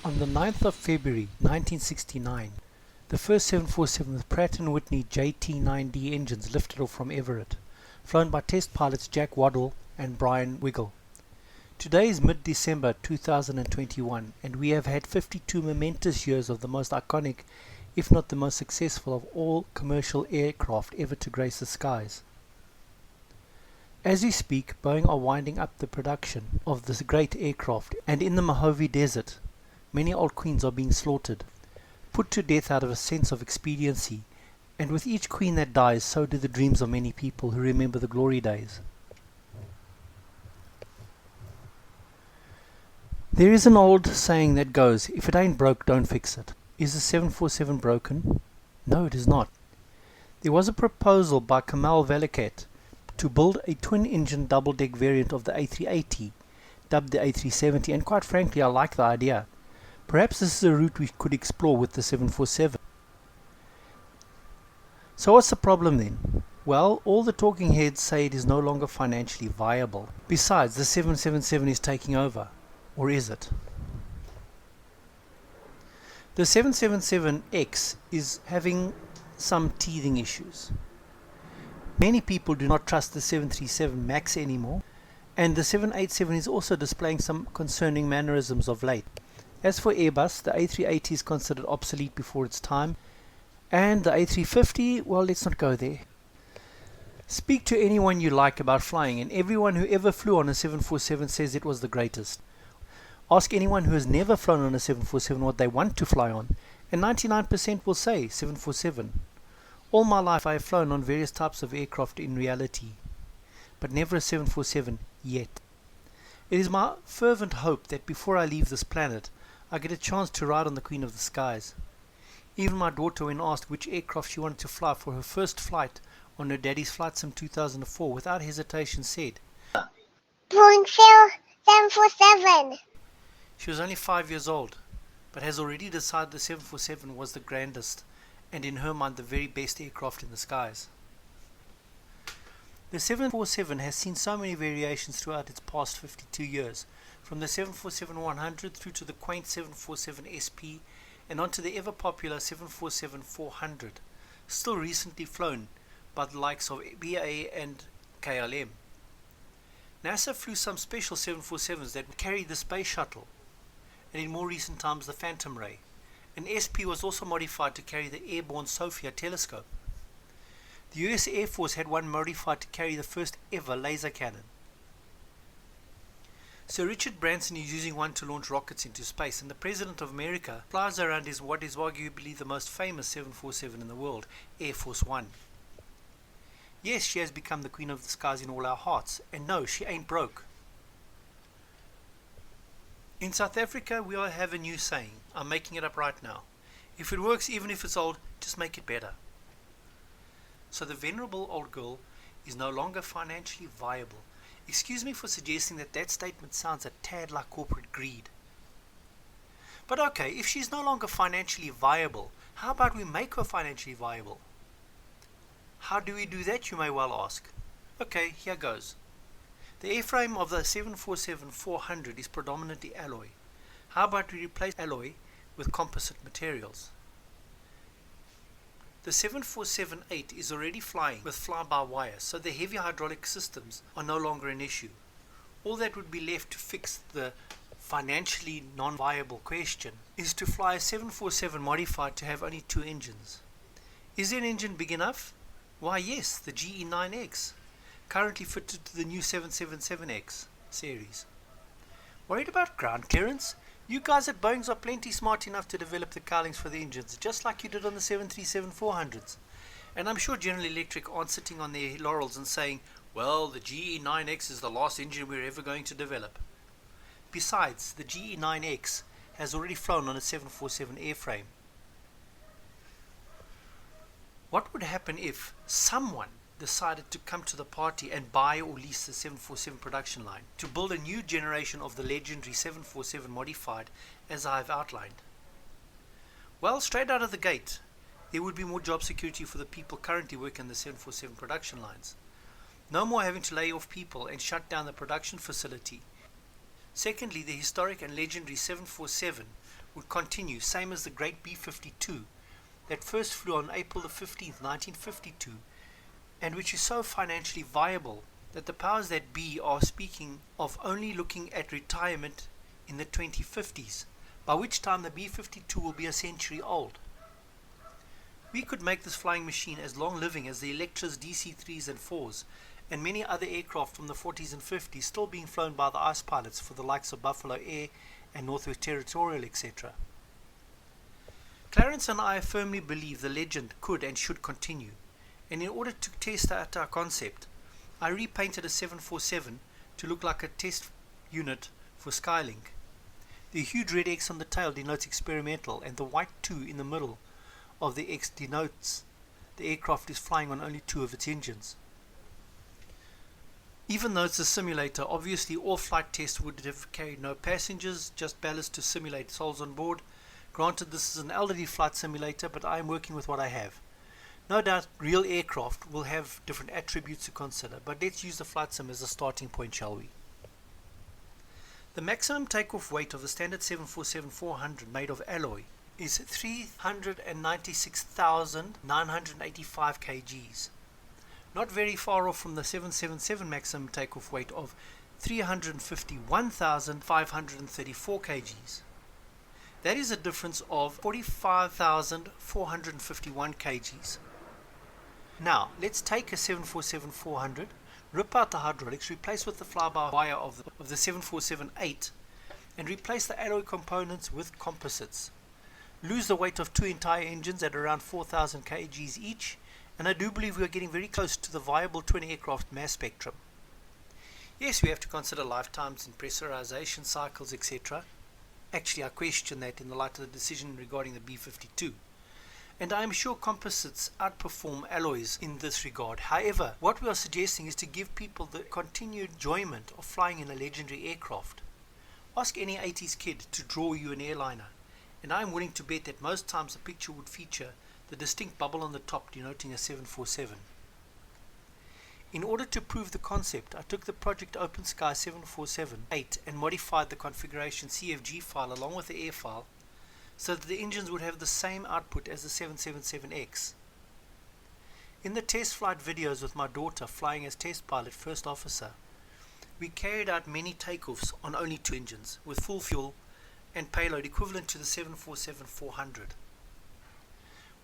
On the 9th of February 1969, the first 747 with Pratt & Whitney JT9D engines lifted off from Everett, flown by test pilots Jack Waddell and Brian Wiggle. Today is mid-December 2021, and we have had 52 momentous years of the most iconic, if not the most successful, of all commercial aircraft ever to grace the skies. As we speak, Boeing are winding up the production of this great aircraft, and in the Mojave Desert, many old queens are being slaughtered, put to death out of a sense of expediency, and with each queen that dies, so do the dreams of many people who remember the glory days. There is an old saying that goes, if it ain't broke, don't fix it. Is the 747 broken? No, it is not. There was a proposal by Khmelyuk to build a twin-engine double-deck variant of the A380, dubbed the A370, and quite frankly, I like the idea. Perhaps this is a route we could explore with the 747. So what's the problem then? Well, all the talking heads say it is no longer financially viable. Besides, the 777 is taking over. Or is it? The 777X is having some teething issues. Many people do not trust the 737 MAX anymore, and the 787 is also displaying some concerning mannerisms of late. As for Airbus, the A380 is considered obsolete before its time, and the A350, well, let's not go there. Speak to anyone you like about flying, and everyone who ever flew on a 747 says it was the greatest. Ask anyone who has never flown on a 747 what they want to fly on, and 99% will say 747. All my life I have flown on various types of aircraft in reality, but never a 747 yet. It is my fervent hope that before I leave this planet, I get a chance to ride on the Queen of the Skies. Even my daughter, when asked which aircraft she wanted to fly for her first flight on her daddy's Flight Sim 2004, without hesitation said, Boeing 747. She was only 5 years old, but has already decided the 747 was the grandest, and in her mind the very best aircraft in the skies. The 747 has seen so many variations throughout its past 52 years, from the 747-100 through to the quaint 747 SP and onto the ever-popular 747-400, still recently flown by the likes of BA and KLM. NASA flew some special 747s that carried the space shuttle, and in more recent times the Phantom Ray. An SP was also modified to carry the airborne Sophia telescope. The US Air Force had one modified to carry the first ever laser cannon. Sir Richard Branson is using one to launch rockets into space, and the President of America flies around what is arguably the most famous 747 in the world, Air Force One. Yes, she has become the Queen of the Skies in all our hearts, and no, she ain't broke. In South Africa, we all have a new saying. I'm making it up right now. If it works, even if it's old, just make it better. So the venerable old girl is no longer financially viable. Excuse me for suggesting that statement sounds a tad like corporate greed. But okay, if she's no longer financially viable, how about we make her financially viable? How do we do that, you may well ask? Okay, here goes. The airframe of the 747-400 is predominantly alloy. How about we replace alloy with composite materials? The 747-8 is already flying with fly-by-wire, so the heavy hydraulic systems are no longer an issue. All that would be left to fix the financially non-viable question is to fly a 747 modified to have only 2 engines. Is there an engine big enough? Why yes, the GE9X, currently fitted to the new 777X series. Worried about ground clearance? You guys at Boeing are plenty smart enough to develop the cowlings for the engines, just like you did on the 737-400s. And I'm sure General Electric aren't sitting on their laurels and saying, well, the GE9X is the last engine we're ever going to develop. Besides, the GE9X has already flown on a 747 airframe. What would happen if someone decided to come to the party and buy or lease the 747 production line to build a new generation of the legendary 747 modified as I have outlined? Well, straight out of the gate, there would be more job security for the people currently working on the 747 production lines. No more having to lay off people and shut down the production facility. Secondly, the historic and legendary 747 would continue, same as the great B-52 that first flew on April the 15th, 1952, and which is so financially viable that the powers that be are speaking of only looking at retirement in the 2050s, by which time the B-52 will be a century old. We could make this flying machine as long-living as the Electra's DC-3s and 4s, and many other aircraft from the 40s and 50s still being flown by the ice pilots for the likes of Buffalo Air and Northwest Territorial, etc. Clarence and I firmly believe the legend could and should continue, and in order to test out our concept, I repainted a 747 to look like a test unit for Skylink. The huge red X on the tail denotes experimental, and the white 2 in the middle of the X denotes the aircraft is flying on only 2 of its engines. Even though it's a simulator, obviously all flight tests would have carried no passengers, just ballast to simulate souls on board. Granted, this is an elderly flight simulator, but I am working with what I have. No doubt real aircraft will have different attributes to consider, but let's use the flight sim as a starting point, shall we? The maximum takeoff weight of the standard 747-400 made of alloy is 396,985 kgs. Not very far off from the 777 maximum takeoff weight of 351,534 kgs. That is a difference of 45,451 kgs. Now, let's take a 747-400, rip out the hydraulics, replace with the fly-by-wire of the 747-8, and replace the alloy components with composites. Lose the weight of 2 entire engines at around 4,000 kgs each, and I do believe we are getting very close to the viable twin aircraft mass spectrum. Yes, we have to consider lifetimes and pressurization cycles, etc. Actually, I question that in the light of the decision regarding the B-52. And I am sure composites outperform alloys in this regard. However, what we are suggesting is to give people the continued enjoyment of flying in a legendary aircraft. Ask any 80s kid to draw you an airliner, and I am willing to bet that most times the picture would feature the distinct bubble on the top denoting a 747. In order to prove the concept, I took the Project Open Sky 747-8 and modified the configuration CFG file along with the air file so that the engines would have the same output as the 777X. In the test flight videos with my daughter flying as test pilot first officer, we carried out many takeoffs on only 2 engines with full fuel and payload equivalent to the 747-400.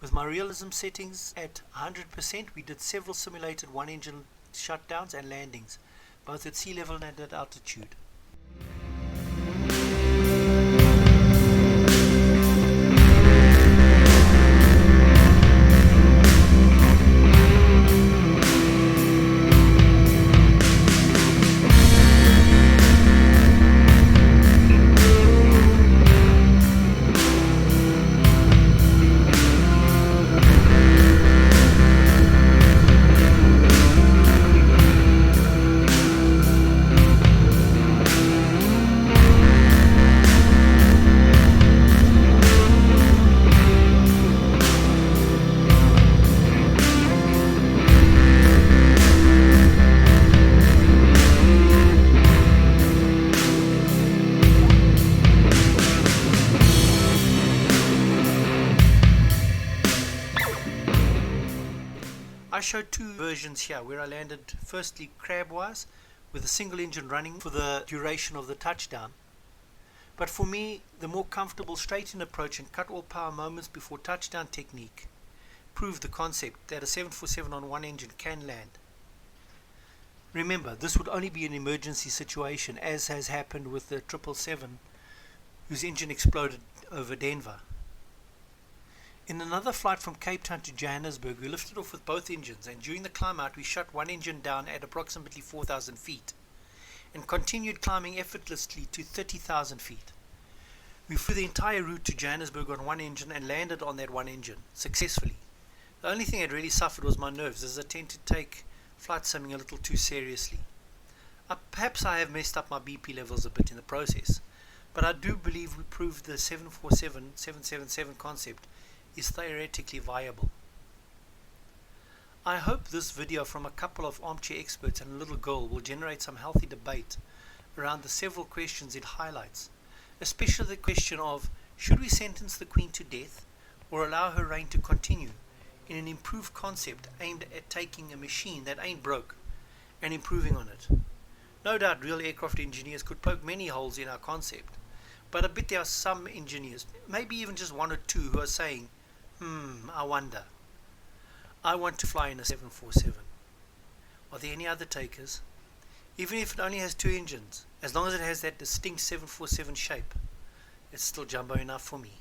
With my realism settings at 100%, we did several simulated 1-engine shutdowns and landings, both at sea level and at altitude. I showed 2 versions here where I landed firstly crabwise with a single engine running for the duration of the touchdown. But for me, the more comfortable straight-in approach and cut all power moments before touchdown technique proved the concept that a 747 on 1 engine can land. Remember, this would only be an emergency situation, as has happened with the 777 whose engine exploded over Denver. In another flight from Cape Town to Johannesburg, we lifted off with both engines, and during the climb out we shut 1 engine down at approximately 4,000 feet and continued climbing effortlessly to 30,000 feet. We flew the entire route to Johannesburg on 1 engine and landed on that 1 engine successfully. The only thing that really suffered was my nerves, as I tend to take flight simming a little too seriously. Perhaps I have messed up my BP levels a bit in the process, but I do believe we proved the 747-777 concept is theoretically viable. I hope this video from a couple of armchair experts and a little girl will generate some healthy debate around the several questions it highlights, especially the question of Should we sentence the Queen to death or allow her reign to continue in an improved concept aimed at taking a machine that ain't broke and improving on it? No doubt real aircraft engineers could poke many holes in our concept, but I bet there are some engineers, maybe even just one or two, who are saying, I wonder. I want to fly in a 747. Are there any other takers? Even if it only has 2 engines, as long as it has that distinct 747 shape, it's still jumbo enough for me.